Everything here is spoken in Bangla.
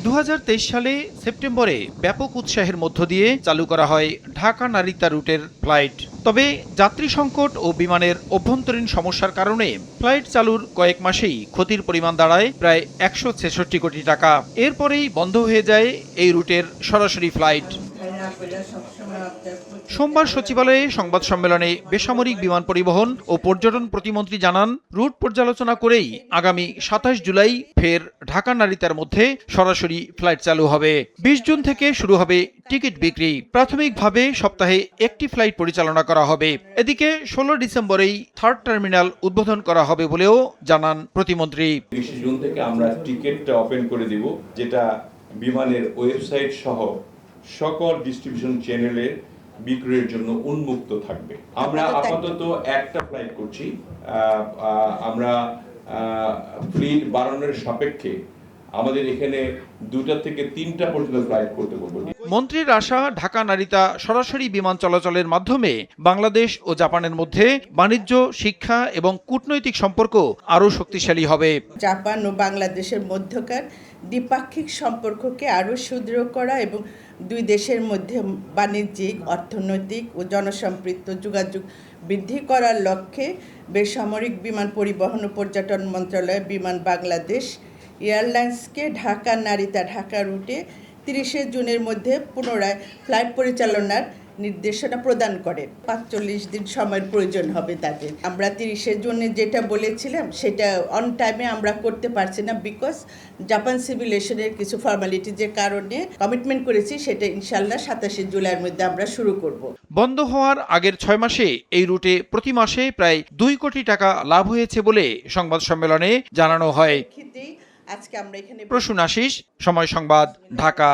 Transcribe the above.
2023 সালে সেপ্টেম্বরে ব্যাপক উৎসাহের মধ্য দিয়ে চালু করা হয় ঢাকা-নারিতা রুটের ফ্লাইট। তবে যাত্রী সংকট ও বিমানের অভ্যন্তরীণ সমস্যার কারণে ফ্লাইট চালুর কয়েক মাসেই ক্ষতির পরিমাণ দাঁড়ায় প্রায় 166 কোটি টাকা। এরপরেই বন্ধ হয়ে যায় এই রুটের সরাসরি ফ্লাইট। সোমবার সচিবালয়ে সংবাদ সম্মেলনে বেসামরিক বিমান পরিবহন ও পর্যটন প্রতিমন্ত্রী জানান, রুট পর্যালোচনা করেই আগামী 27 জুলাই ফের ঢাকা-নারিতার মধ্যে সরাসরি ফ্লাইট চালু হবে। 20 জুন থেকে শুরু হবে টিকিট বিক্রি। প্রাথমিকভাবে সপ্তাহে একটি ফ্লাইট পরিচালনা করা হবে। এদিকে 16 ডিসেম্বরেই থার্ড টার্মিনাল উদ্বোধন করা হবে বলেও জানান প্রতিমন্ত্রী। 20 জুন থেকে আমরা টিকিটটা ওপেন করে দিব, যেটা বিমানের ওয়েবসাইট সহ সকল ডিস্ট্রিবিউশন চ্যানেলে বিক্রয়ের জন্য উন্মুক্ত থাকবে। আমরা আপাতত একটা ফ্লাইট করছি। আমরা ফ্লিট বাড়ানোর সাপেক্ষে আমাদের এখানে 2টা থেকে 3টা পর্যন্ত ফ্লাইট করতে পারবো। মন্ত্রীর আশা, ঢাকা-নারিতা সরাসরি বিমান চলাচলের মাধ্যমে বাংলাদেশ ও জাপানের মধ্যে বাণিজ্য, শিক্ষা এবং কূটনৈতিক সম্পর্ক আরও শক্তিশালী হবে। জাপান ও বাংলাদেশের মধ্যকার দ্বিপাক্ষিক সম্পর্ককে আরও সুদৃঢ় করা এবং দুই দেশের মধ্যে বাণিজ্যিক, অর্থনৈতিক ও জনসম্পৃক্ত যোগাযোগ বৃদ্ধি করার লক্ষ্যে বেসামরিক বিমান পরিবহন ও পর্যটন মন্ত্রণালয় বিমান বাংলাদেশ এয়ারলাইন্সকে ঢাকা-নারিতা রুটে 30 জুনের মধ্যে পুনরায় ফ্লাইট পরিচালনার নির্দেশনা প্রদান করে। 45 দিন সময়ের প্রয়োজন হবে তাদের। আমরা 30 জুনে যেটা বলেছিলাম সেটা অন টাইমে আমরা করতে পারছি না, বিকজ জাপান সিভিলেশনের কিছু ফর্মালিটি যে কারণে কমিটমেন্ট করেছি, সেটা ইনশাল্লাহ 27 জুলাইয়ের মধ্যে আমরা শুরু করব। বন্ধ হওয়ার আগের 6 মাসে এই রুটে প্রতি মাসে প্রায় 2 কোটি টাকা লাভ হয়েছে বলে সংবাদ সম্মেলনে জানানো হয়। আজকে আমরা এখানে প্রসূন আশিস, সময় সংবাদ, ঢাকা।